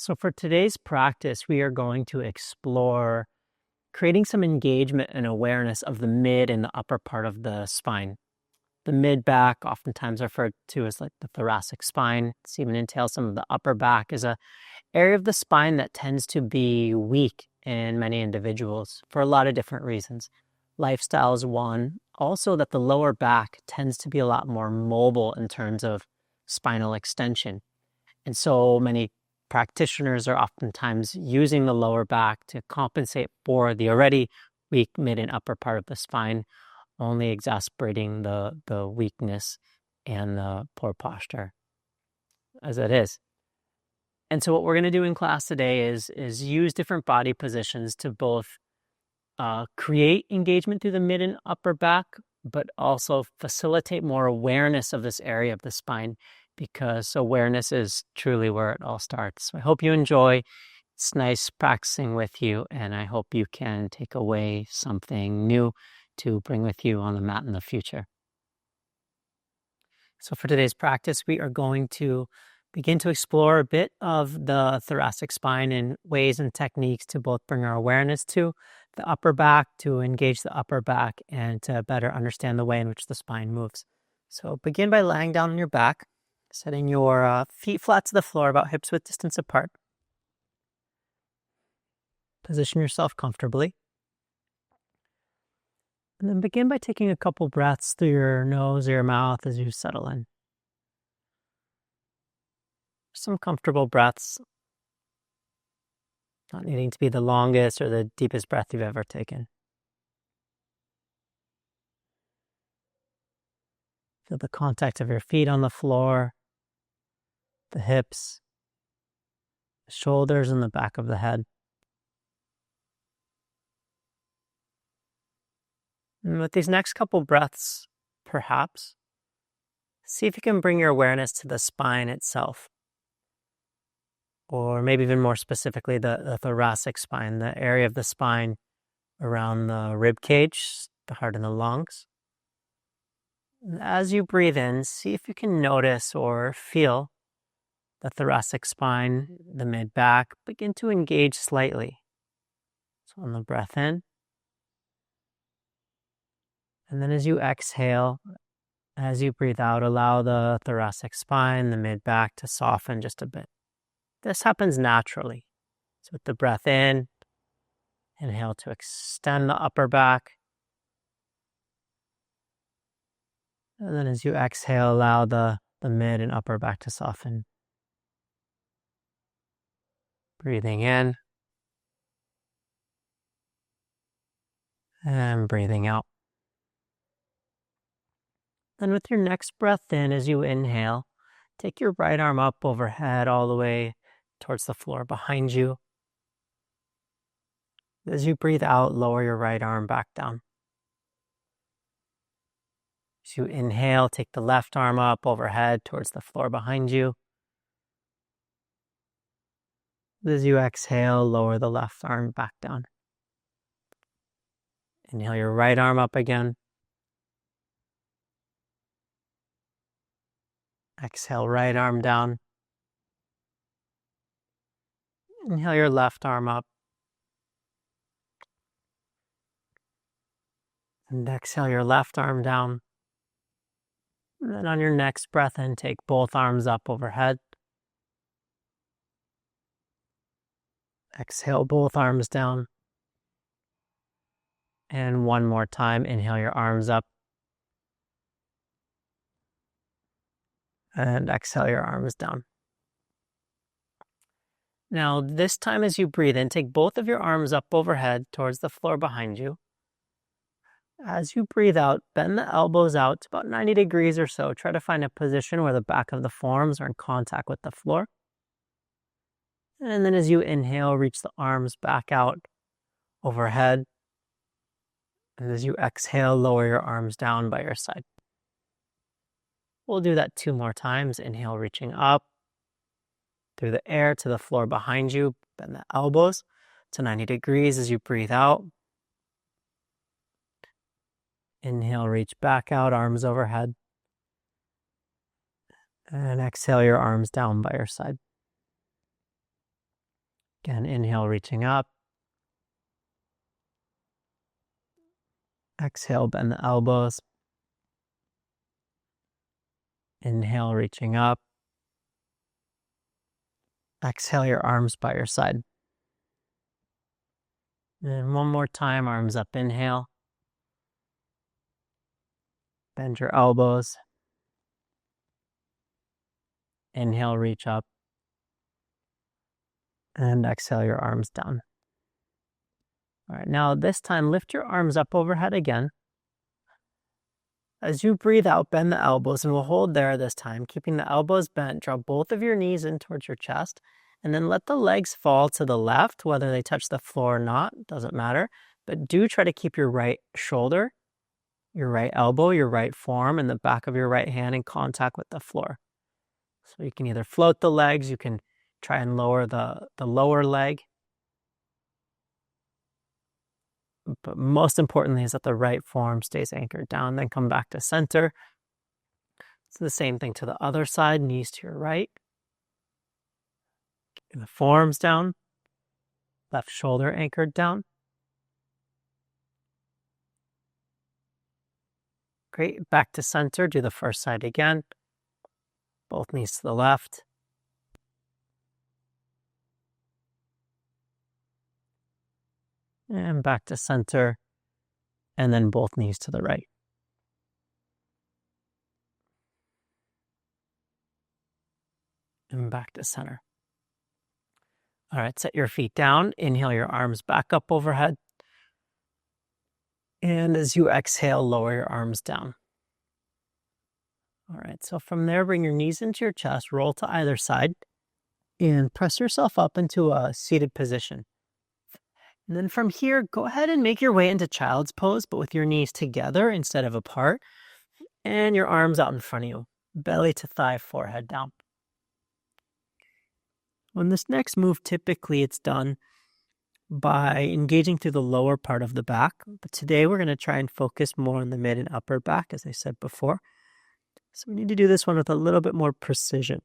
So for today's practice, we are going to explore creating some engagement and awareness of the mid and the upper part of the spine. The mid back, oftentimes referred to as like the thoracic spine, it's even entails some of the upper back, is a area of the spine that tends to be weak in many individuals for a lot of different reasons. Lifestyle is one. Also that the lower back tends to be a lot more mobile in terms of spinal extension. And so many practitioners are oftentimes using the lower back to compensate for the already weak mid and upper part of the spine, only exacerbating the weakness and the poor posture as it is. And so what we're going to do in class today is use different body positions to both create engagement through the mid and upper back, but also facilitate more awareness of this area of the spine, because awareness is truly where it all starts. So I hope you enjoy. It's nice practicing with you, and I hope you can take away something new to bring with you on the mat in the future. So for today's practice, we are going to begin to explore a bit of the thoracic spine and ways and techniques to both bring our awareness to the upper back, to engage the upper back, and to better understand the way in which the spine moves. So begin by lying down on your back, setting your feet flat to the floor, about hips width distance apart. Position yourself comfortably. And then begin by taking a couple breaths through your nose or your mouth as you settle in. Some comfortable breaths, not needing to be the longest or the deepest breath you've ever taken. Feel the contact of your feet on the floor, the hips, the shoulders, and the back of the head. And with these next couple breaths, perhaps, see if you can bring your awareness to the spine itself. Or maybe even more specifically, the thoracic spine, the area of the spine around the rib cage, the heart and the lungs. As you breathe in, see if you can notice or feel the thoracic spine, the mid-back, begin to engage slightly. So on the breath in. And then as you exhale, as you breathe out, allow the thoracic spine, the mid-back to soften just a bit. This happens naturally. So with the breath in, inhale to extend the upper back. And then as you exhale, allow the mid and upper back to soften. Breathing in. And breathing out. Then with your next breath in, as you inhale, take your right arm up overhead all the way towards the floor behind you. As you breathe out, lower your right arm back down. As you inhale, take the left arm up overhead towards the floor behind you. As you exhale, lower the left arm back down. Inhale your right arm up again. Exhale, right arm down. Inhale your left arm up. And exhale your left arm down. And then on your next breath in, take both arms up overhead. Exhale both arms down. And one more time, inhale your arms up. And exhale your arms down. Now, this time as you breathe in, take both of your arms up overhead towards the floor behind you. As you breathe out, bend the elbows out to about 90 degrees or so. Try to find a position where the back of the forearms are in contact with the floor. And then as you inhale, reach the arms back out overhead. And as you exhale, lower your arms down by your side. We'll do that 2 more times. Inhale, reaching up through the air to the floor behind you. Bend the elbows to 90 degrees as you breathe out. Inhale, reach back out, arms overhead. And exhale your arms down by your side. Again, inhale, reaching up. Exhale, bend the elbows. Inhale, reaching up. Exhale your arms by your side. And one more time, arms up, inhale. Bend your elbows. Inhale, reach up. And exhale your arms down. All right, now this time, lift your arms up overhead again. As you breathe out, bend the elbows, and we'll hold there this time, keeping the elbows bent. Draw both of your knees in towards your chest, and then let the legs fall to the left, whether they touch the floor or not, doesn't matter. But do try to keep your right shoulder, your right elbow, your right forearm, and the back of your right hand in contact with the floor. So you can either float the legs, you can try and lower the lower leg. But most importantly is that the right forearm stays anchored down, then come back to center. It's the same thing to the other side, knees to your right. And the forearms down, left shoulder anchored down. Great, back to center, do the first side again. Both knees to the left. And back to center, and then both knees to the right. And back to center. All right, set your feet down. Inhale your arms back up overhead. And as you exhale, lower your arms down. All right, so from there, bring your knees into your chest, roll to either side, and press yourself up into a seated position. And then from here, go ahead and make your way into child's pose, but with your knees together instead of apart, and your arms out in front of you, belly to thigh, forehead down. On this next move, typically it's done by engaging through the lower part of the back, but today we're going to try and focus more on the mid and upper back, as I said before. So we need to do this one with a little bit more precision.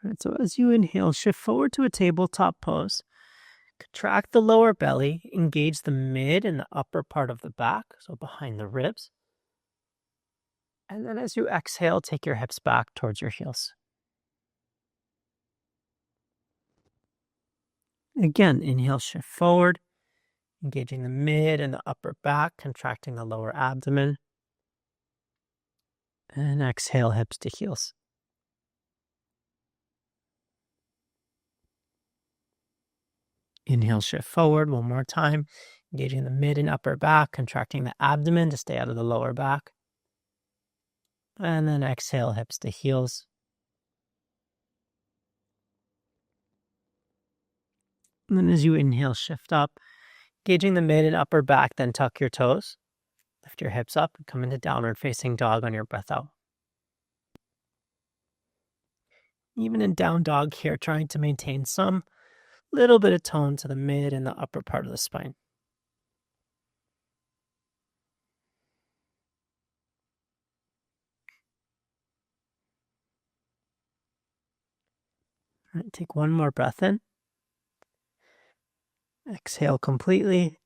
All right, so as you inhale, shift forward to a tabletop pose. Contract the lower belly, engage the mid and the upper part of the back, so behind the ribs. And then as you exhale, take your hips back towards your heels. Again, inhale, shift forward, engaging the mid and the upper back, contracting the lower abdomen. And exhale, hips to heels. Inhale, shift forward one more time, engaging the mid and upper back, contracting the abdomen to stay out of the lower back. And then exhale, hips to heels. And then as you inhale, shift up, engaging the mid and upper back, then tuck your toes. Lift your hips up and come into downward facing dog on your breath out. Even in down dog here, trying to maintain some little bit of tone to the mid and the upper part of the spine. All right, take one more breath in. Exhale completely.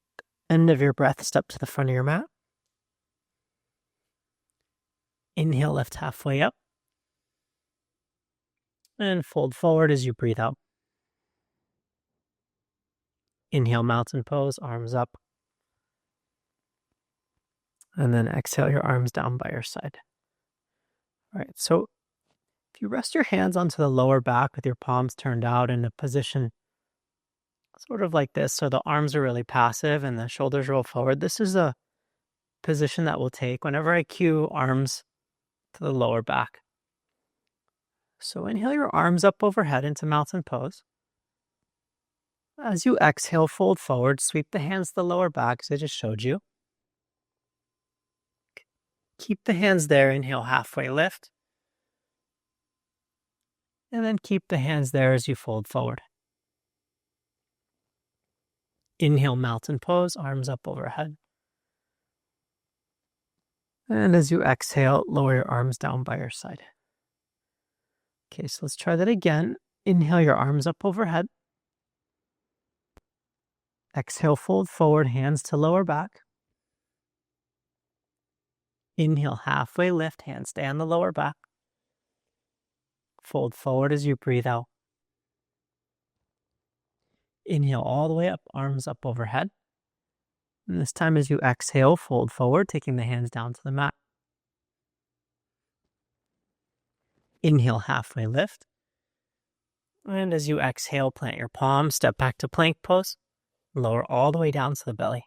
End of your breath, step to the front of your mat. Inhale, lift halfway up. And fold forward as you breathe out. Inhale, mountain pose, arms up. And then exhale your arms down by your side. All right, so if you rest your hands onto the lower back with your palms turned out in a position sort of like this, so the arms are really passive and the shoulders roll forward, this is a position that we'll take whenever I cue arms to the lower back. So inhale your arms up overhead into mountain pose. As you exhale, fold forward, sweep the hands to the lower back as I just showed you. Keep the hands there, inhale, halfway lift. And then keep the hands there as you fold forward. Inhale, mountain pose, arms up overhead. And as you exhale, lower your arms down by your side. Okay, so let's try that again. Inhale your arms up overhead. Exhale, fold forward, hands to lower back. Inhale, halfway lift, hands stay on the lower back. Fold forward as you breathe out. Inhale all the way up, arms up overhead. And this time as you exhale, fold forward, taking the hands down to the mat. Inhale, halfway lift. And as you exhale, plant your palms, step back to plank pose. Lower all the way down to the belly.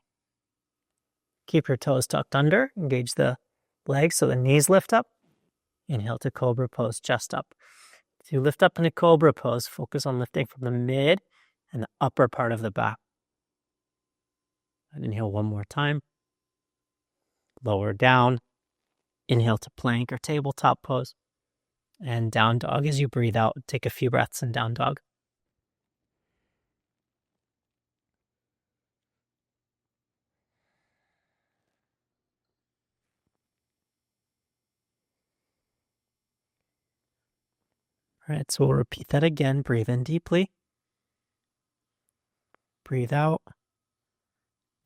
Keep your toes tucked under. Engage the legs so the knees lift up. Inhale to cobra pose, chest up. As you lift up into cobra pose, focus on lifting from the mid and the upper part of the back. And inhale one more time. Lower down. Inhale to plank or tabletop pose. And down dog as you breathe out. Take a few breaths in down dog. All right, so we'll repeat that again. Breathe in deeply. Breathe out.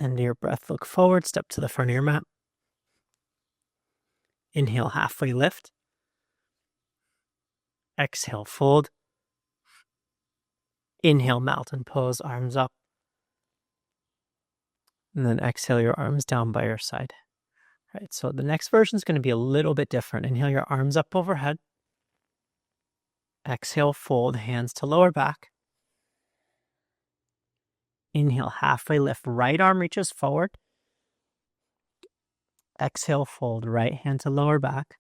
End your breath, look forward, step to the front of your mat. Inhale, halfway lift. Exhale, fold. Inhale, mountain pose, arms up. And then exhale your arms down by your side. All right, so the next version is going to be a little bit different. Inhale your arms up overhead. Exhale, fold, hands to lower back. Inhale, halfway lift, right arm reaches forward. Exhale, fold, right hand to lower back.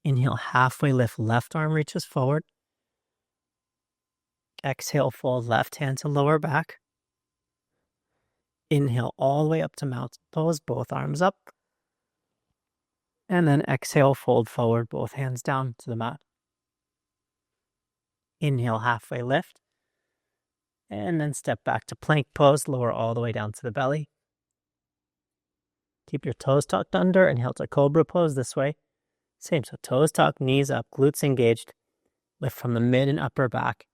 Inhale, halfway lift, left arm reaches forward. Exhale, fold, left hand to lower back. Inhale all the way up to mountain pose, both arms up. And then exhale, fold forward, both hands down to the mat. Inhale, halfway lift. And then step back to plank pose, lower all the way down to the belly. Keep your toes tucked under, inhale to cobra pose this way. Same, so toes tucked, knees up, glutes engaged. Lift from the mid and upper back.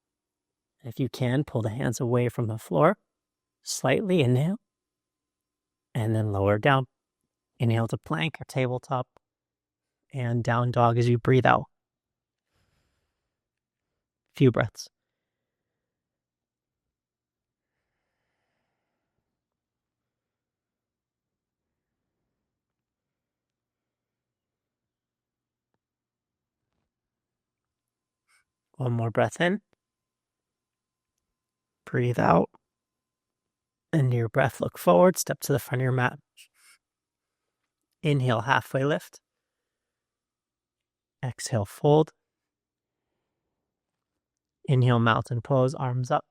If you can, pull the hands away from the floor. Slightly inhale. And then lower down. Inhale to plank or tabletop. And down dog as you breathe out. Few breaths. One more breath in. Breathe out. Into your breath, look forward, step to the front of your mat. Inhale, halfway lift. Exhale, fold. Inhale, mountain pose, arms up.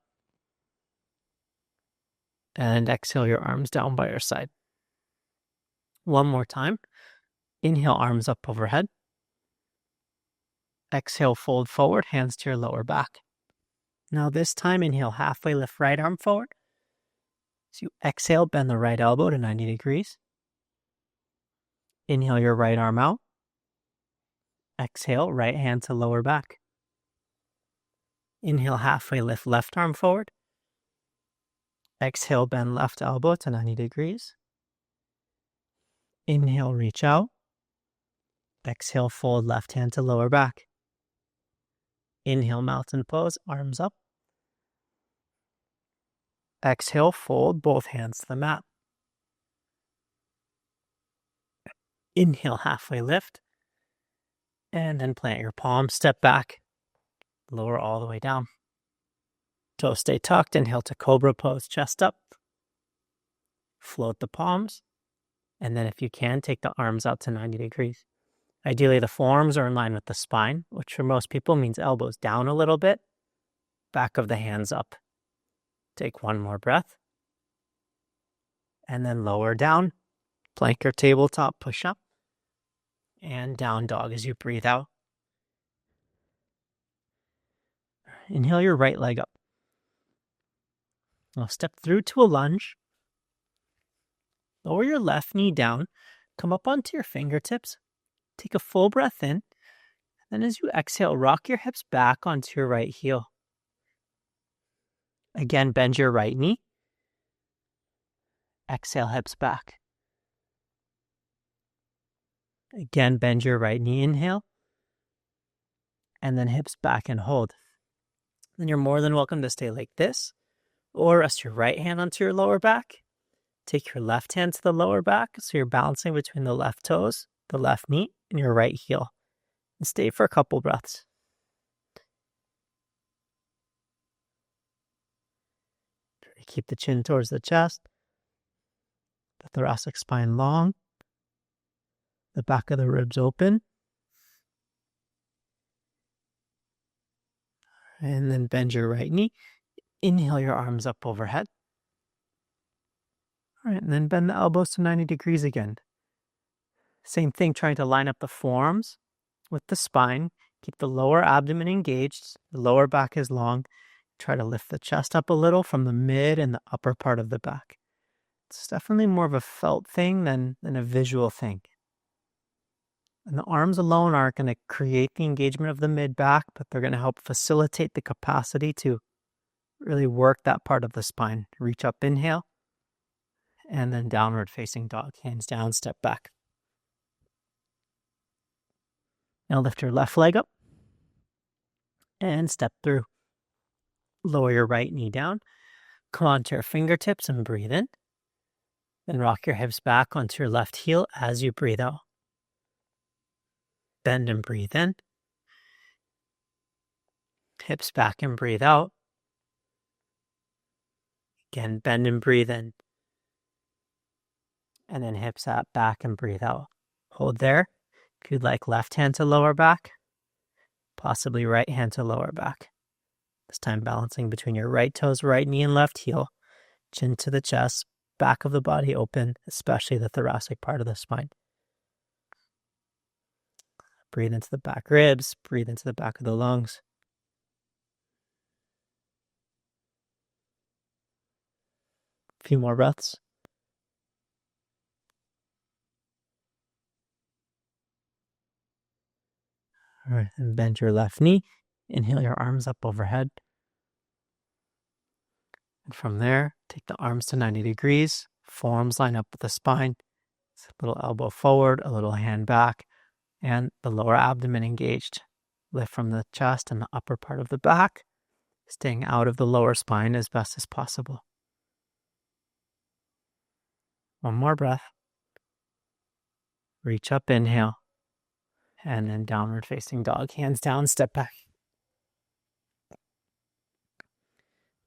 And exhale your arms down by your side. One more time. Inhale, arms up overhead. Exhale, fold forward, hands to your lower back. Now this time, inhale, halfway lift right arm forward. So you exhale, bend the right elbow to 90 degrees. Inhale your right arm out. Exhale, right hand to lower back. Inhale, halfway lift left arm forward. Exhale, bend left elbow to 90 degrees. Inhale, reach out. Exhale, fold left hand to lower back. Inhale, mountain pose, arms up. Exhale, fold both hands to the mat. Inhale, halfway lift. And then plant your palms, step back. Lower all the way down. Toes stay tucked. Inhale to cobra pose, chest up. Float the palms. And then if you can, take the arms out to 90 degrees. Ideally, the forearms are in line with the spine, which for most people means elbows down a little bit, back of the hands up. Take one more breath. And then lower down, plank or tabletop, push up. And down dog as you breathe out. Inhale your right leg up. Now step through to a lunge. Lower your left knee down. Come up onto your fingertips. Take a full breath in. Then as you exhale, rock your hips back onto your right heel. Again, bend your right knee. Exhale, hips back. Again, bend your right knee, inhale. And then hips back and hold. Then you're more than welcome to stay like this, or rest your right hand onto your lower back. Take your left hand to the lower back, so you're balancing between the left toes, the left knee, and your right heel. And stay for a couple breaths. Try to keep the chin towards the chest, the thoracic spine long, the back of the ribs open. And then bend your right knee. Inhale your arms up overhead. All right, and then bend the elbows to 90 degrees again. Same thing, trying to line up the forearms with the spine. Keep the lower abdomen engaged. The lower back is long. Try to lift the chest up a little from the mid and the upper part of the back. It's definitely more of a felt thing than a visual thing. And the arms alone aren't going to create the engagement of the mid-back, but they're going to help facilitate the capacity to really work that part of the spine. Reach up, inhale, and then downward facing dog. Hands down, step back. Now lift your left leg up and step through. Lower your right knee down. Come onto your fingertips and breathe in. Then rock your hips back onto your left heel as you breathe out. Bend and breathe in. Hips back and breathe out. Again, bend and breathe in. And then hips up, back and breathe out. Hold there. If you'd like, left hand to lower back, possibly right hand to lower back. This time balancing between your right toes, right knee, and left heel. Chin to the chest, back of the body open, especially the thoracic part of the spine. Breathe into the back ribs, breathe into the back of the lungs. A few more breaths. All right, and bend your left knee. Inhale your arms up overhead. And from there, take the arms to 90 degrees. Forearms line up with the spine. A little elbow forward, a little hand back, and the lower abdomen engaged. Lift from the chest and the upper part of the back, staying out of the lower spine as best as possible. One more breath. Reach up, inhale. And then downward facing dog. Hands down, step back.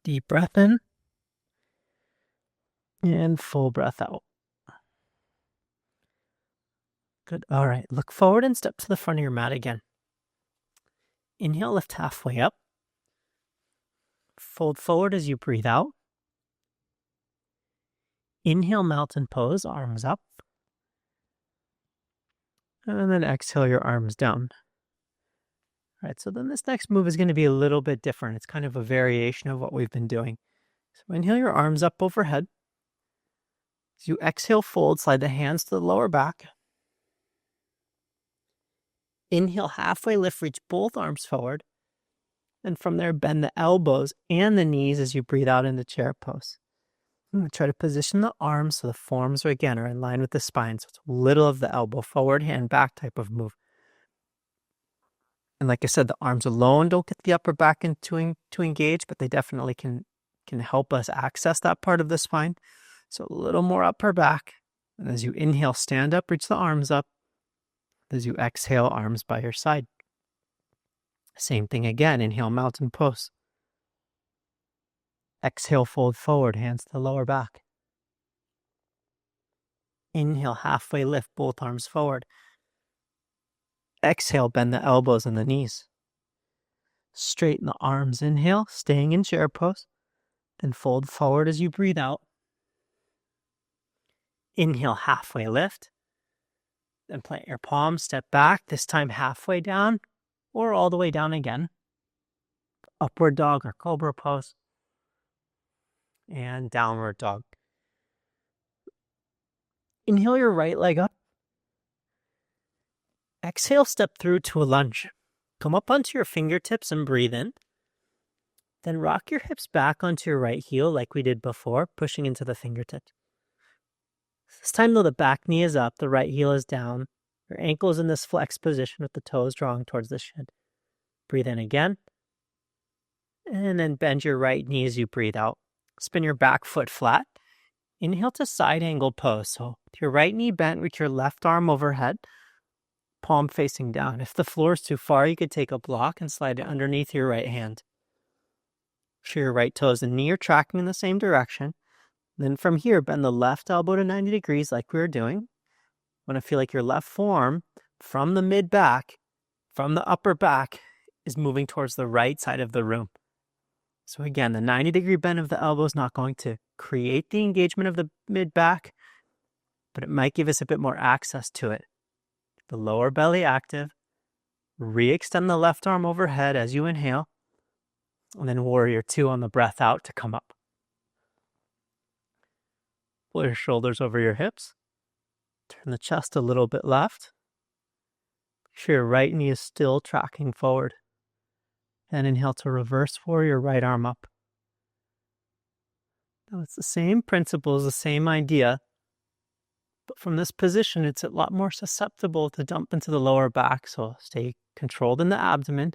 Deep breath in. And full breath out. Good. All right. Look forward and step to the front of your mat again. Inhale, lift halfway up. Fold forward as you breathe out. Inhale, mountain pose, arms up. And then exhale your arms down. All right, so then this next move is going to be a little bit different. It's kind of a variation of what we've been doing. So inhale your arms up overhead. As you exhale, fold, slide the hands to the lower back. Inhale, halfway lift, reach both arms forward. And from there, bend the elbows and the knees as you breathe out into chair pose. Try to position the arms so the forearms are in line with the spine. So it's a little of the elbow forward, hand back type of move. And like I said, the arms alone don't get the upper back to engage, but they definitely can help us access that part of the spine. So a little more upper back. And as you inhale, stand up, reach the arms up. As you exhale, arms by your side. Same thing again. Inhale, mountain pose. Exhale, fold forward, hands to the lower back. Inhale, halfway lift, both arms forward. Exhale, bend the elbows and the knees. Straighten the arms, inhale, staying in chair pose. Then fold forward as you breathe out. Inhale, halfway lift. Then plant your palms, step back, this time halfway down or all the way down again. Upward dog or cobra pose. And downward dog. Inhale your right leg up. Exhale, step through to a lunge. Come up onto your fingertips and breathe in. Then rock your hips back onto your right heel like we did before, pushing into the fingertips. This time, though, the back knee is up, the right heel is down. Your ankle is in this flexed position with the toes drawing towards the shin. Breathe in again. And then bend your right knee as you breathe out. Spin your back foot flat. Inhale to side angle pose. So with your right knee bent with your left arm overhead, palm facing down. If the floor is too far, you could take a block and slide it underneath your right hand. Sure your right toes and knee are tracking in the same direction. Then from here, bend the left elbow to 90 degrees like we were doing. Want to feel like your left forearm from the mid back, from the upper back, is moving towards the right side of the room. So again, the 90-degree bend of the elbow is not going to create the engagement of the mid back, but it might give us a bit more access to it. The lower belly active. Re-extend the left arm overhead as you inhale, and then warrior two on the breath out to come up. Pull your shoulders over your hips. Turn the chest a little bit left. Make sure your right knee is still tracking forward. And inhale to reverse warrior, right arm up. Now it's the same principles, the same idea, but from this position, it's a lot more susceptible to dump into the lower back. So stay controlled in the abdomen.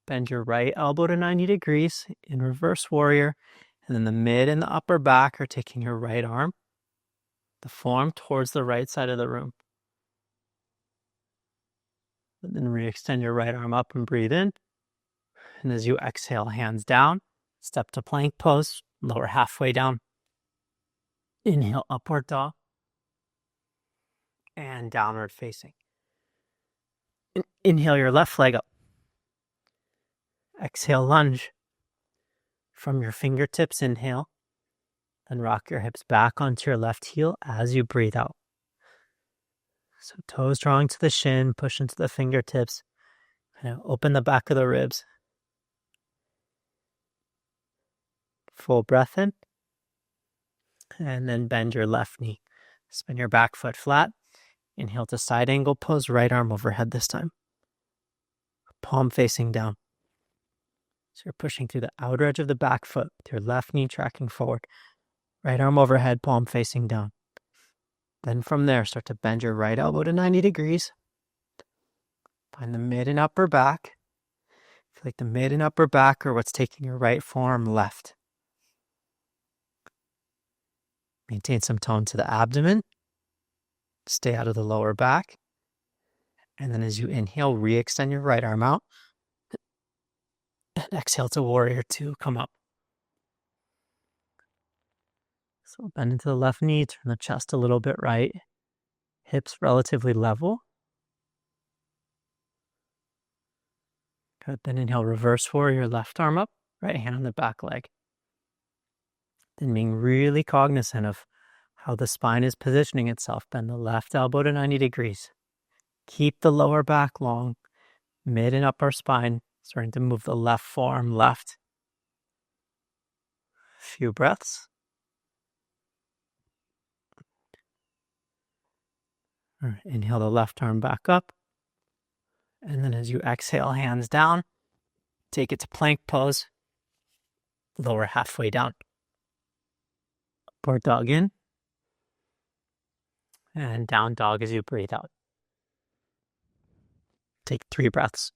Bend your right elbow to 90 degrees in reverse warrior. And then the mid and the upper back are taking your right arm, the forearm towards the right side of the room. And then re-extend your right arm up and breathe in. And as you exhale, hands down, step to plank pose, lower halfway down. Inhale, upward dog. And downward facing. Inhale your left leg up. Exhale, lunge. From your fingertips, inhale. Then rock your hips back onto your left heel as you breathe out. So toes drawing to the shin, push into the fingertips. Kind of open the back of the ribs. Full breath in. And then bend your left knee. Spin your back foot flat. Inhale to side angle pose, right arm overhead this time. Palm facing down. So you're pushing through the outer edge of the back foot with your left knee tracking forward. Right arm overhead, palm facing down. Then from there, start to bend your right elbow to 90 degrees. Find the mid and upper back. Feel like the mid and upper back are what's taking your right forearm left. Maintain some tone to the abdomen. Stay out of the lower back. And then as you inhale, re-extend your right arm out. And exhale to warrior two, come up. So bend into the left knee, turn the chest a little bit right. Hips relatively level. Good, then inhale, reverse warrior, left arm up, right hand on the back leg. Then being really cognizant of how the spine is positioning itself. Bend the left elbow to 90 degrees. Keep the lower back long, mid and upper spine, starting to move the left forearm left. A few breaths. All right, inhale the left arm back up. And then as you exhale, hands down, take it to plank pose. Lower halfway down. Upward dog in. And down dog as you breathe out. Take 3 breaths.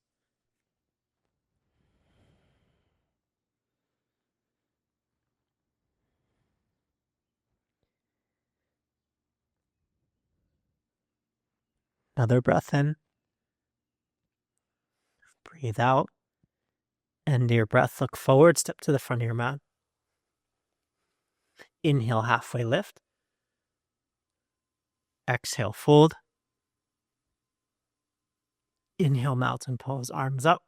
Another breath in. Breathe out. End your breath. Look forward. Step to the front of your mat. Inhale, halfway lift. Exhale, fold. Inhale, mountain pose, arms up.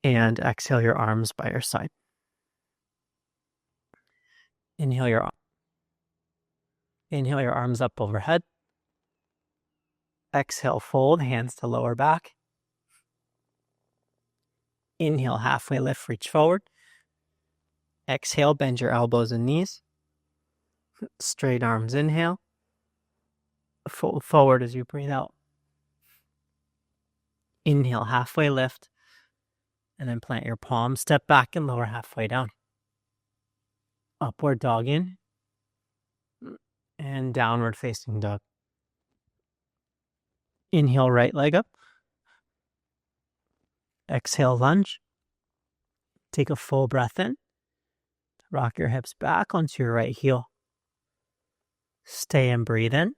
And exhale your arms by your side. Inhale your arms up overhead. Exhale, fold, hands to lower back. Inhale, halfway lift, reach forward. Exhale, bend your elbows and knees. Straight arms, inhale. Fold forward as you breathe out. Inhale, halfway lift, and then plant your palms, step back and lower halfway down. Upward dog in, and downward facing dog. Inhale, right leg up. Exhale, lunge. Take a full breath in. Rock your hips back onto your right heel. Stay and breathe in.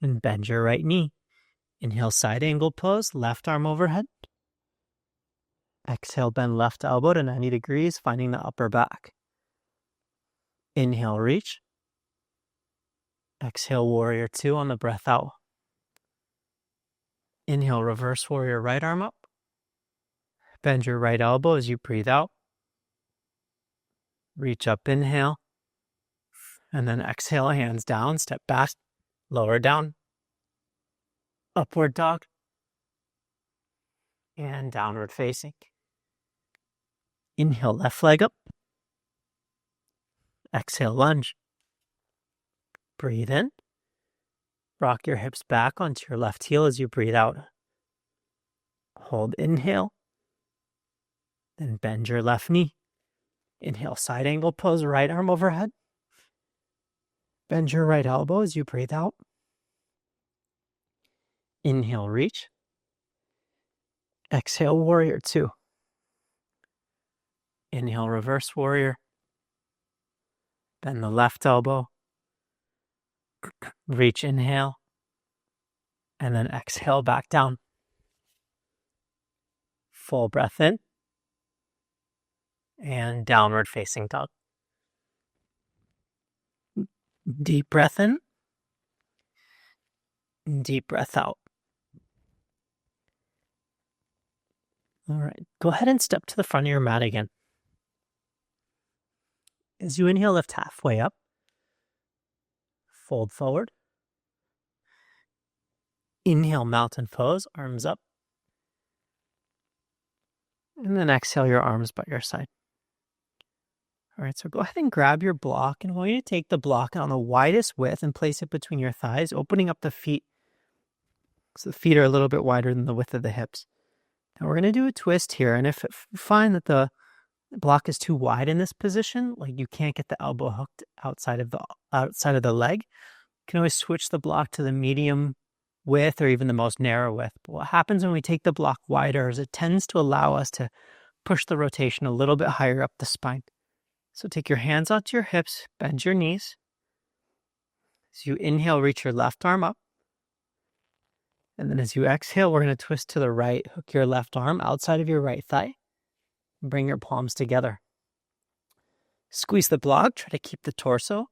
And bend your right knee. Inhale, side angle pose, left arm overhead. Exhale, bend left elbow to 90 degrees, finding the upper back. Inhale, reach. Exhale, warrior two on the breath out. Inhale, reverse warrior, right arm up. Bend your right elbow as you breathe out. Reach up, inhale. And then exhale, hands down, step back, lower down. Upward dog. And downward facing. Inhale, left leg up. Exhale, lunge. Breathe in. Rock your hips back onto your left heel as you breathe out. Hold inhale. Then bend your left knee. Inhale, side angle pose, right arm overhead. Bend your right elbow as you breathe out. Inhale, reach. Exhale, warrior two. Inhale, reverse warrior. Bend the left elbow. Reach, inhale. And then exhale back down. Full breath in. And downward facing dog. Deep breath in. Deep breath out. All right, go ahead and step to the front of your mat again. As you inhale, lift halfway up. Fold forward. Inhale, mountain pose, arms up. And then exhale, your arms by your side. All right, so go ahead and grab your block, and I want you to take the block on the widest width and place it between your thighs, opening up the feet. So the feet are a little bit wider than the width of the hips. Now we're going to do a twist here, and if you find that the block is too wide in this position, like you can't get the elbow hooked outside of the leg, you can always switch the block to the medium width or even the most narrow width. But what happens when we take the block wider is it tends to allow us to push the rotation a little bit higher up the spine. So take your hands onto your hips, bend your knees. As you inhale, reach your left arm up. And then as you exhale, we're going to twist to the right, hook your left arm outside of your right thigh. Bring your palms together. Squeeze the block, try to keep the torso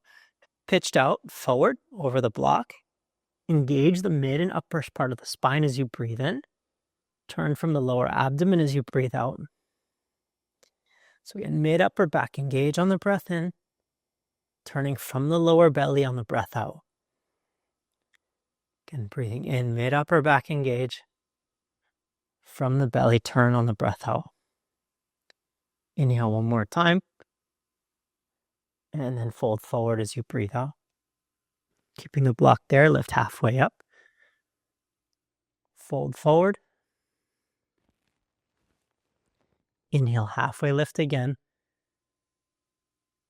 pitched out forward over the block. Engage the mid and upper part of the spine as you breathe in. Turn from the lower abdomen as you breathe out. So again, mid, upper back, engage on the breath in. Turning from the lower belly on the breath out. Again, breathing in, mid, upper back, engage. From the belly, turn on the breath out. Inhale one more time. And then fold forward as you breathe out. Keeping the block there, lift halfway up. Fold forward. Inhale, halfway lift again.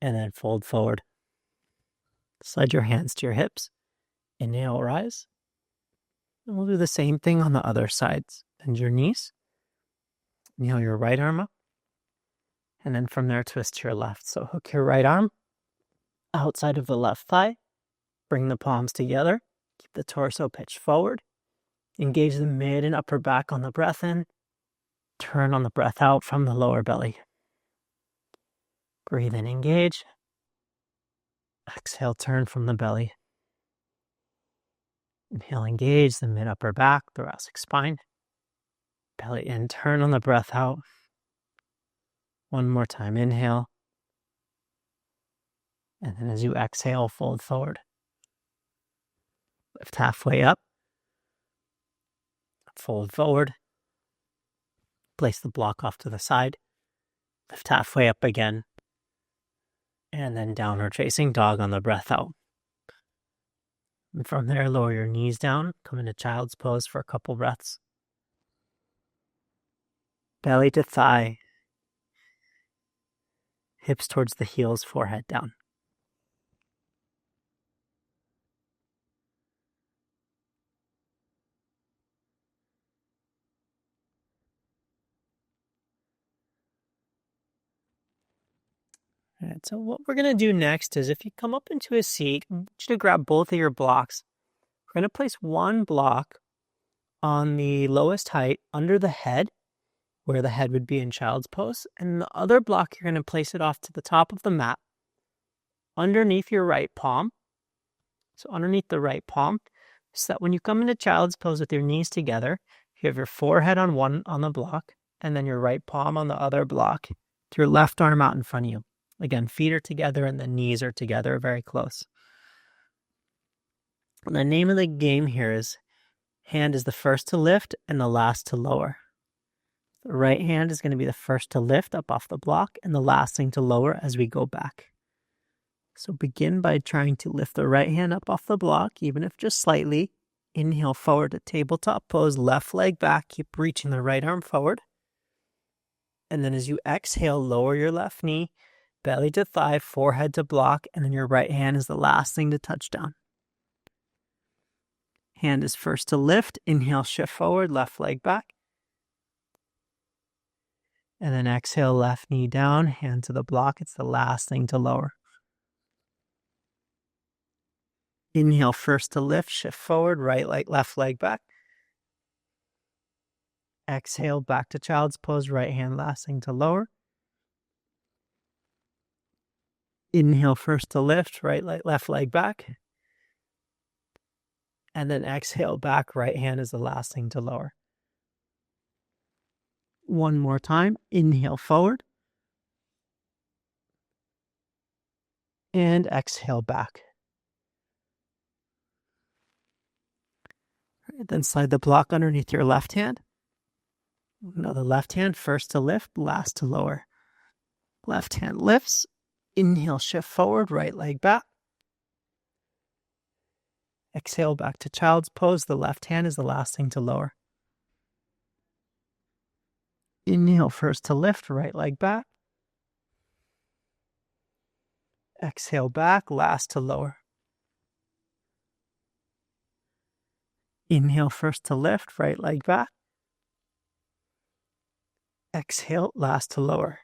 And then fold forward. Slide your hands to your hips. Inhale, rise. And we'll do the same thing on the other sides. Bend your knees. Inhale your right arm up. And then from there, twist to your left. So hook your right arm outside of the left thigh. Bring the palms together. Keep the torso pitched forward. Engage the mid and upper back on the breath in. Turn on the breath out from the lower belly. Breathe in, engage. Exhale, turn from the belly. Inhale, engage the mid, upper back, thoracic spine. Belly in, turn on the breath out. One more time, inhale. And then as you exhale, fold forward. Lift halfway up. Fold forward. Place the block off to the side. Lift halfway up again. And then downward facing dog on the breath out. And from there, lower your knees down. Come into child's pose for a couple breaths. belly to thigh, hips towards the heels, forehead down. All right, so what we're going to do next is if you come up into a seat, I want you to grab both of your blocks. We're going to place one block on the lowest height under the head, where the head would be in child's pose, and the other block you're going to place it off to the top of the mat, underneath your right palm. So underneath the right palm, so that when you come into child's pose with your knees together, you have your forehead on one on the block, and then your right palm on the other block, with your left arm out in front of you. Again, feet are together and the knees are together, very close. And the name of the game here is hand is the first to lift and the last to lower. The right hand is going to be the first to lift up off the block and the last thing to lower as we go back. So begin by trying to lift the right hand up off the block, even if just slightly. Inhale forward to tabletop pose, left leg back, keep reaching the right arm forward. And then as you exhale, lower your left knee, belly to thigh, forehead to block, and then your right hand is the last thing to touch down. Hand is first to lift, inhale, shift forward, left leg back. And then exhale, left knee down, hand to the block, it's the last thing to lower. Inhale first to lift, shift forward, right leg, left leg back. Exhale back to child's pose, right hand last thing to lower. Inhale first to lift, right leg, left leg back. And then exhale back, right hand is the last thing to lower. One more time, inhale forward. And exhale back. Then slide the block underneath your left hand. Now the left hand first to lift, last to lower. Left hand lifts. Inhale, shift forward, right leg back. Exhale back to child's pose. The left hand is the last thing to lower. Inhale first to lift, right leg back. Exhale back, last to lower. Inhale first to lift, right leg back. Exhale, last to lower.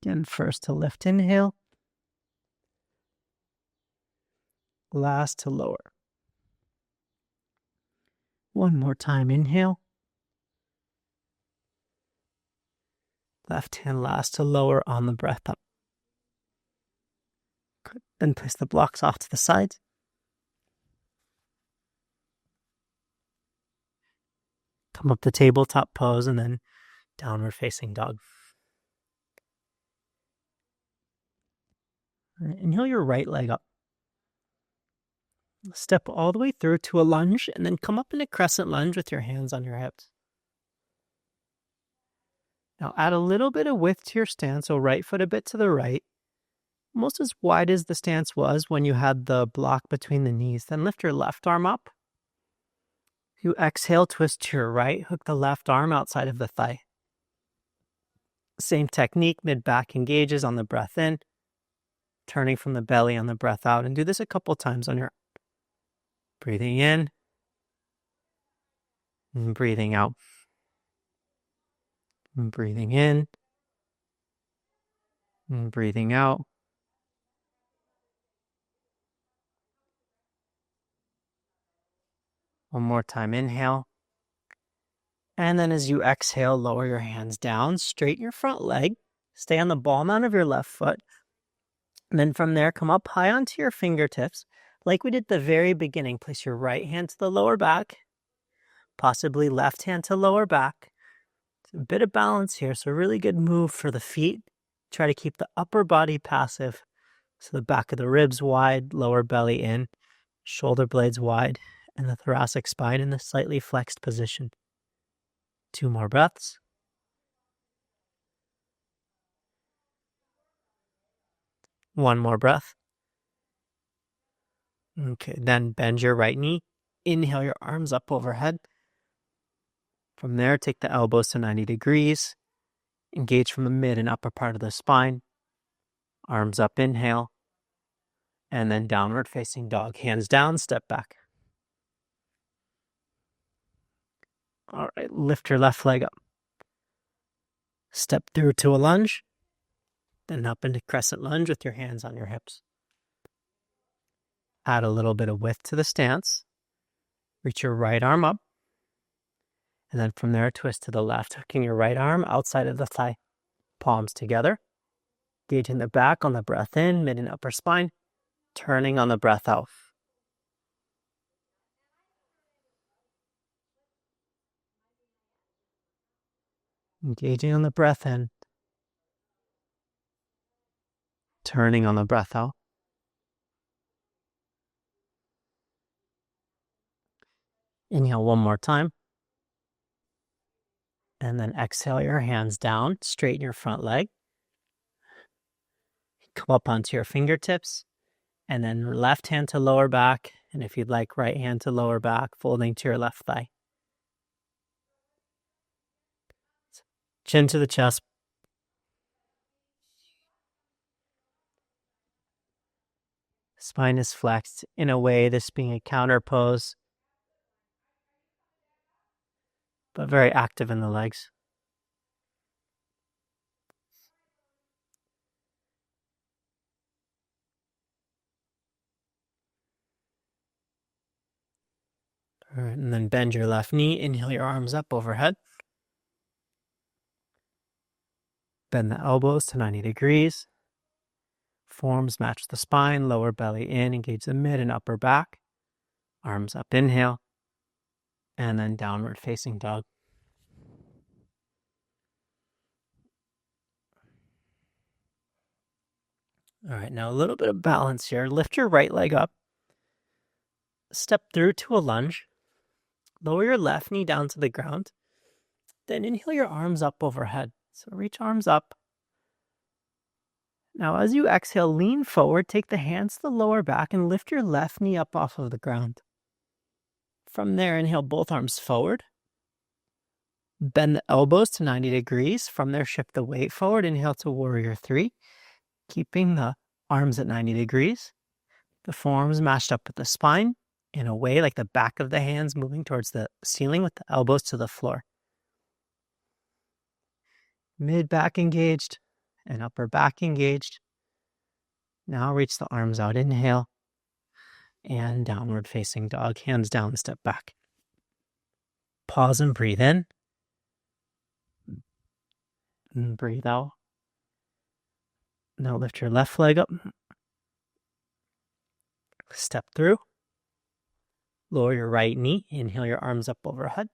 Again, first to lift, inhale. Last to lower. One more time, inhale. Left hand last to lower on the breath up. Good. Then place the blocks off to the sides. Come up to tabletop pose and then downward facing dog. Right, inhale your right leg up. Step all the way through to a lunge and then come up in a crescent lunge with your hands on your hips. Now add a little bit of width to your stance, so right foot a bit to the right, almost as wide as the stance was when you had the block between the knees. Then lift your left arm up. You exhale, twist to your right, hook the left arm outside of the thigh. Same technique, mid-back engages on the breath in, turning from the belly on the breath out, and do this a couple times on your breathing in and breathing out. And breathing in and breathing out. One more time, inhale. And then as you exhale, lower your hands down, straighten your front leg, stay on the ball mount of your left foot. And then from there, come up high onto your fingertips. Like we did at the very beginning, place your right hand to the lower back, possibly left hand to lower back. It's a bit of balance here, so a really good move for the feet. Try to keep the upper body passive, so the back of the ribs wide, lower belly in, shoulder blades wide, and the thoracic spine in the slightly flexed position. 2 more breaths. One more breath. Okay, then bend your right knee. Inhale your arms up overhead. From there, take the elbows to 90 degrees. Engage from the mid and upper part of the spine. Arms up, inhale. And then downward facing dog. Hands down, step back. All right, lift your left leg up. Step through to a lunge. Then up into crescent lunge with your hands on your hips. Add a little bit of width to the stance. Reach your right arm up. And then from there, twist to the left, hooking your right arm outside of the thigh. Palms together. Engaging the back on the breath in, mid and upper spine. Turning on the breath out. Engaging on the breath in. Turning on the breath out. Inhale one more time. And then exhale your hands down, straighten your front leg. Come up onto your fingertips. And then left hand to lower back. And if you'd like, right hand to lower back, folding to your left thigh. Chin to the chest. Spine is flexed. In a way, this being a counter pose, but very active in the legs. All right, and then bend your left knee. Inhale your arms up overhead. Bend the elbows to 90 degrees. Forms match the spine, lower belly in, engage the mid and upper back. Arms up, inhale. And then downward facing dog. All right, now a little bit of balance here. Lift your right leg up. Step through to a lunge. Lower your left knee down to the ground. Then inhale your arms up overhead. So reach arms up. Now as you exhale, lean forward, take the hands to the lower back and lift your left knee up off of the ground. From there, inhale both arms forward. Bend the elbows to 90 degrees. From there, shift the weight forward. Inhale to warrior 3. Keeping the arms at 90 degrees. The forearms matched up with the spine in a way like the back of the hands moving towards the ceiling with the elbows to the floor. Mid back engaged and upper back engaged. Now reach the arms out. Inhale. And downward facing dog. Hands down, step back. Pause and breathe in. And breathe out. Now lift your left leg up. Step through. Lower your right knee. Inhale your arms up overhead.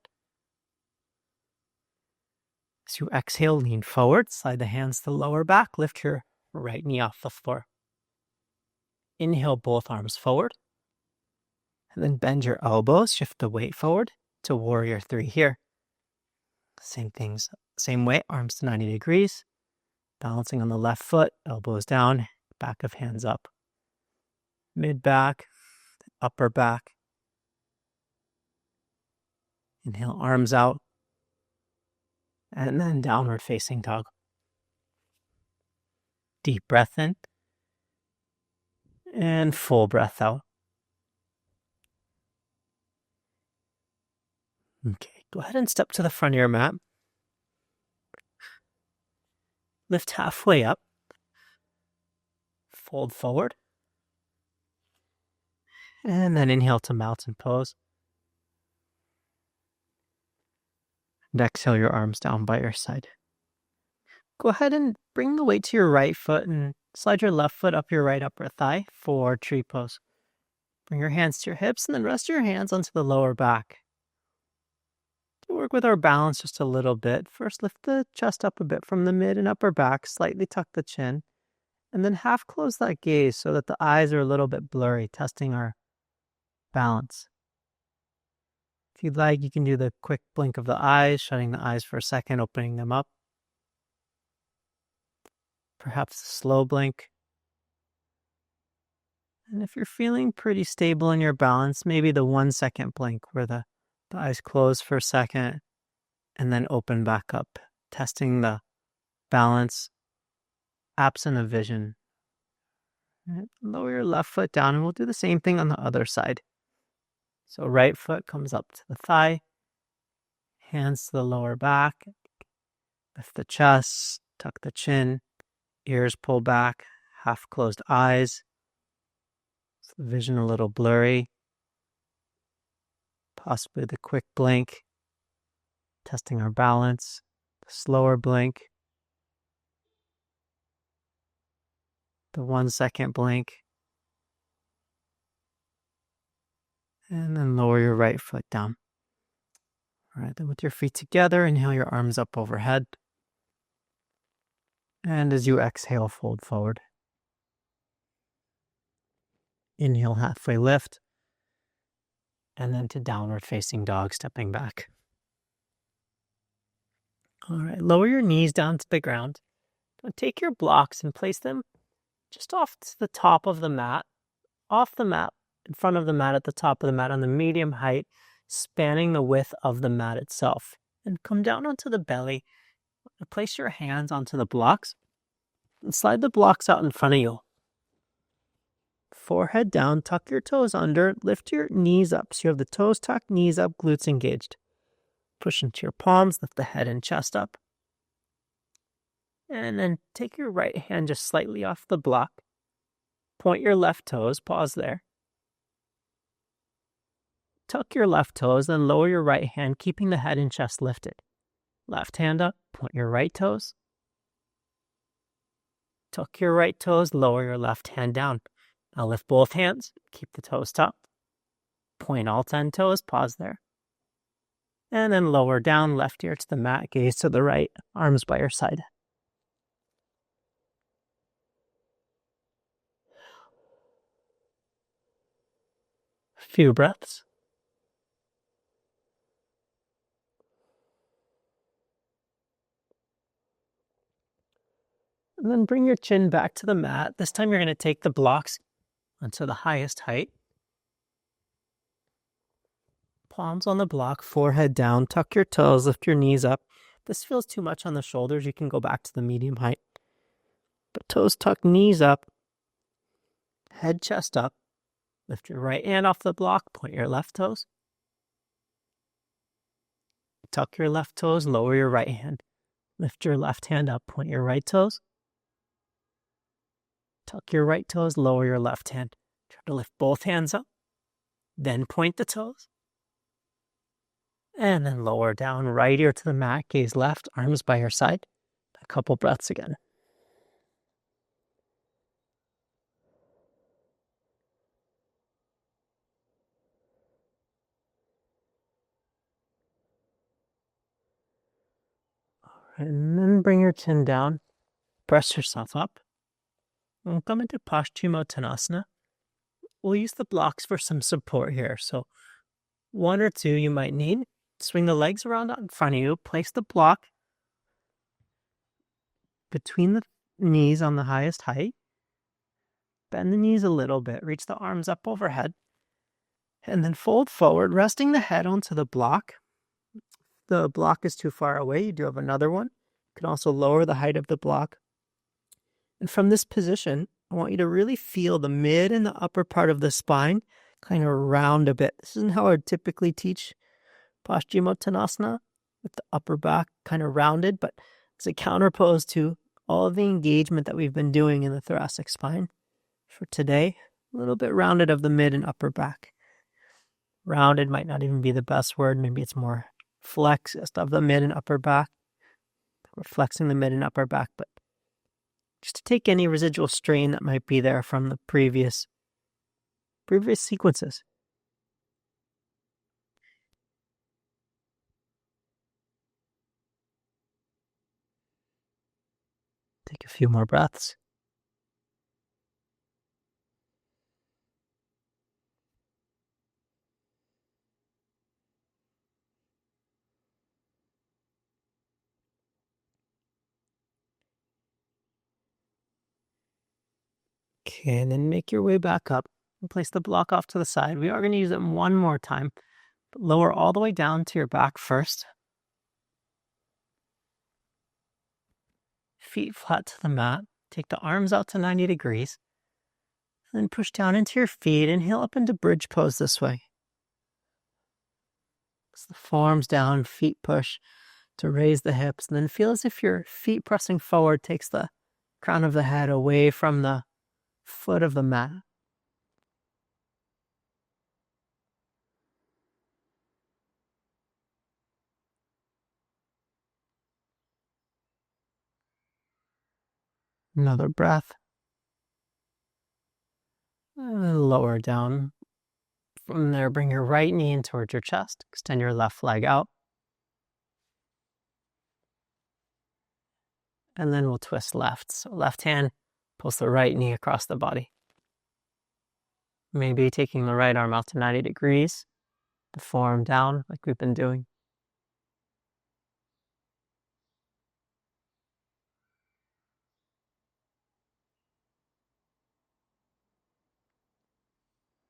As you exhale, lean forward. Slide the hands to the lower back. Lift your right knee off the floor. Inhale both arms forward. And then bend your elbows. Shift the weight forward to warrior 3 here. Same things. Same way. Arms to 90 degrees. Balancing on the left foot. Elbows down. Back of hands up. Mid back. Upper back. Inhale, arms out. And then downward facing dog. Deep breath in. And full breath out. Okay, go ahead and step to the front of your mat. Lift halfway up. Fold forward. And then inhale to mountain pose. And exhale your arms down by your side. Go ahead and bring the weight to your right foot and slide your left foot up your right upper thigh for tree pose. Bring your hands to your hips and then rest your hands onto the lower back. To work with our balance just a little bit, first lift the chest up a bit from the mid and upper back, slightly tuck the chin, and then half close that gaze so that the eyes are a little bit blurry, testing our balance. If you'd like, you can do the quick blink of the eyes, shutting the eyes for a second, opening them up. Perhaps a slow blink. And if you're feeling pretty stable in your balance, maybe the 1 second blink where the eyes close for a second, and then open back up, testing the balance, absent of vision. Lower your left foot down, and we'll do the same thing on the other side. So right foot comes up to the thigh, hands to the lower back, lift the chest, tuck the chin, ears pull back, half closed eyes. So the vision a little blurry. Possibly the quick blink, testing our balance, the slower blink, the 1 second blink, and then lower your right foot down. All right, then with your feet together, inhale your arms up overhead. And as you exhale, fold forward. Inhale, halfway lift. And then to downward facing dog, stepping back. All right, lower your knees down to the ground. Now take your blocks and place them just off to the top of the mat, off the mat, in front of the mat, at the top of the mat, on the medium height, spanning the width of the mat itself. And come down onto the belly. Place your hands onto the blocks and slide the blocks out in front of you. Forehead down, tuck your toes under, lift your knees up. So you have the toes tucked, knees up, glutes engaged. Push into your palms, lift the head and chest up. And then take your right hand just slightly off the block. Point your left toes, pause there. Tuck your left toes, then lower your right hand, keeping the head and chest lifted. Left hand up, point your right toes. Tuck your right toes, lower your left hand down. Now lift both hands, keep the toes tucked. Point all 10 toes, pause there. And then lower down, left ear to the mat, gaze to the right, arms by your side. A few breaths. And then bring your chin back to the mat. This time you're going to take the blocks onto the highest height. Palms on the block, forehead down, tuck your toes, lift your knees up. If this feels too much on the shoulders, you can go back to the medium height. But toes tucked, knees up, head, chest up. Lift your right hand off the block, point your left toes. Tuck your left toes, lower your right hand. Lift your left hand up, point your right toes. Tuck your right toes, lower your left hand. Try to lift both hands up, then point the toes. And then lower down, right ear to the mat, gaze left, arms by your side. A couple breaths again. And then bring your chin down, press yourself up. We'll come into Paschimottanasana. We'll use the blocks for some support here. So 1 or 2 you might need. Swing the legs around out in front of you. Place the block between the knees on the highest height. Bend the knees a little bit. Reach the arms up overhead. And then fold forward, resting the head onto the block. If the block is too far away, you do have another one. You can also lower the height of the block. And from this position, I want you to really feel the mid and the upper part of the spine kind of round a bit. This isn't how I would typically teach Paschimottanasana, with the upper back kind of rounded, but it's a counterpose to all of the engagement that we've been doing in the thoracic spine. For today, a little bit rounded of the mid and upper back. Rounded might not even be the best word. Maybe it's more flexed of the mid and upper back. We're flexing the mid and upper back, but just to take any residual strain that might be there from the previous sequences. Take a few more breaths. Okay, and then make your way back up and place the block off to the side. We are going to use it one more time, but lower all the way down to your back first. feet flat to the mat. Take the arms out to 90 degrees. And then push down into your feet. Inhale up into bridge pose this way. As the forearms down, feet push to raise the hips. And then feel as if your feet pressing forward takes the crown of the head away from the foot of the mat. Another breath. And lower down. From there, bring your right knee in towards your chest. Extend your left leg out. And then we'll twist left. So left hand pulls the right knee across the body. Maybe taking the right arm out to 90 degrees. The forearm down like we've been doing.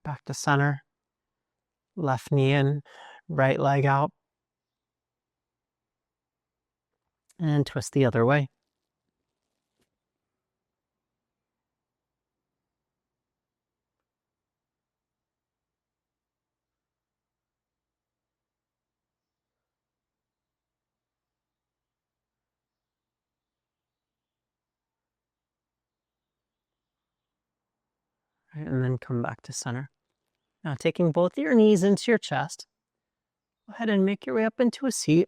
Back to center. Left knee in, right leg out. And twist the other way. And then come back to center. Now taking both your knees into your chest, go ahead and make your way up into a seat.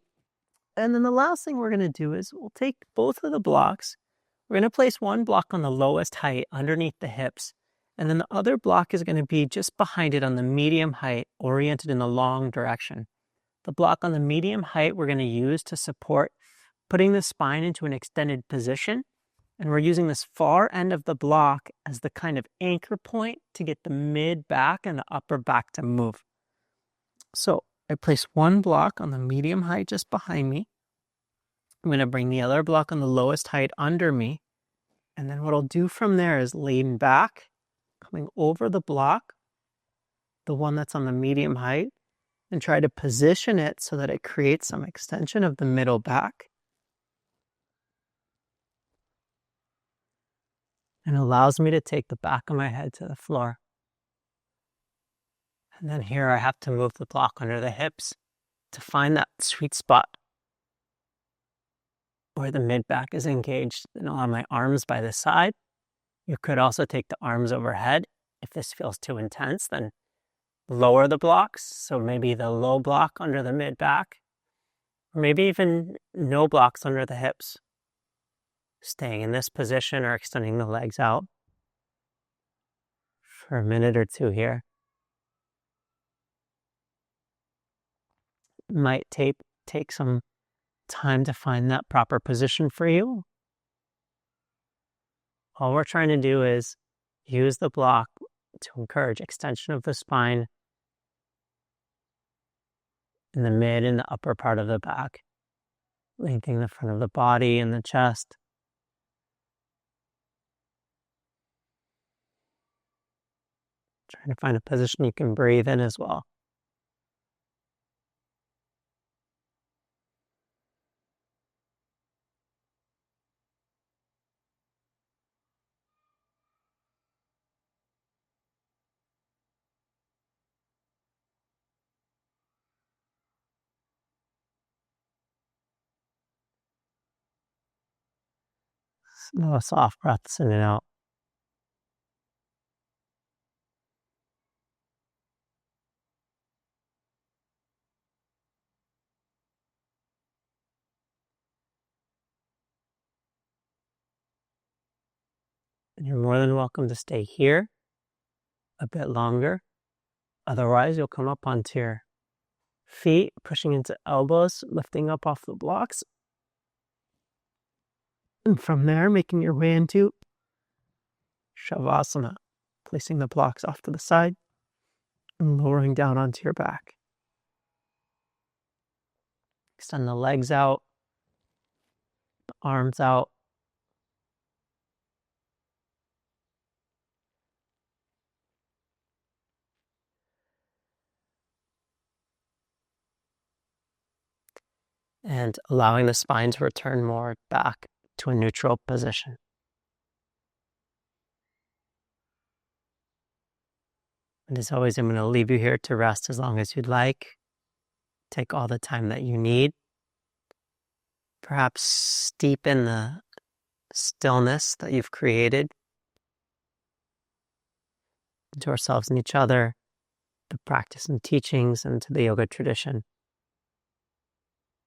And then the last thing we're going to do is we'll take both of the blocks. We're going to place one block on the lowest height underneath the hips. And then the other block is going to be just behind it on the medium height, oriented in the long direction. The block on the medium height we're going to use to support putting the spine into an extended position. And we're using this far end of the block as the kind of anchor point to get the mid back and the upper back to move. So I place one block on the medium height just behind me. I'm going to bring the other block on the lowest height under me. And then what I'll do from there is lean back, coming over the block, the one that's on the medium height, and try to position it so that it creates some extension of the middle back. And allows me to take the back of my head to the floor. And then here I have to move the block under the hips to find that sweet spot where the mid back is engaged. And I'll have my arms by the side. You could also take the arms overhead. If this feels too intense, then lower the blocks. So maybe the low block under the mid back, or maybe even no blocks under the hips. Staying in this position or extending the legs out for a minute or two here. Might take some time to find that proper position for you. All we're trying to do is use the block to encourage extension of the spine in the mid and the upper part of the back, lengthening the front of the body and the chest. Trying to find a position you can breathe in as well. Slow, soft breaths in and out. And you're more than welcome to stay here a bit longer. Otherwise, you'll come up onto your feet, pushing into elbows, lifting up off the blocks. And from there, making your way into Shavasana, placing the blocks off to the side and lowering down onto your back. Extend the legs out, the arms out. And allowing the spine to return more back to a neutral position. And as always, I'm going to leave you here to rest as long as you'd like. Take all the time that you need. Perhaps steep in the stillness that you've created to ourselves and each other, the practice and teachings, and to the yoga tradition.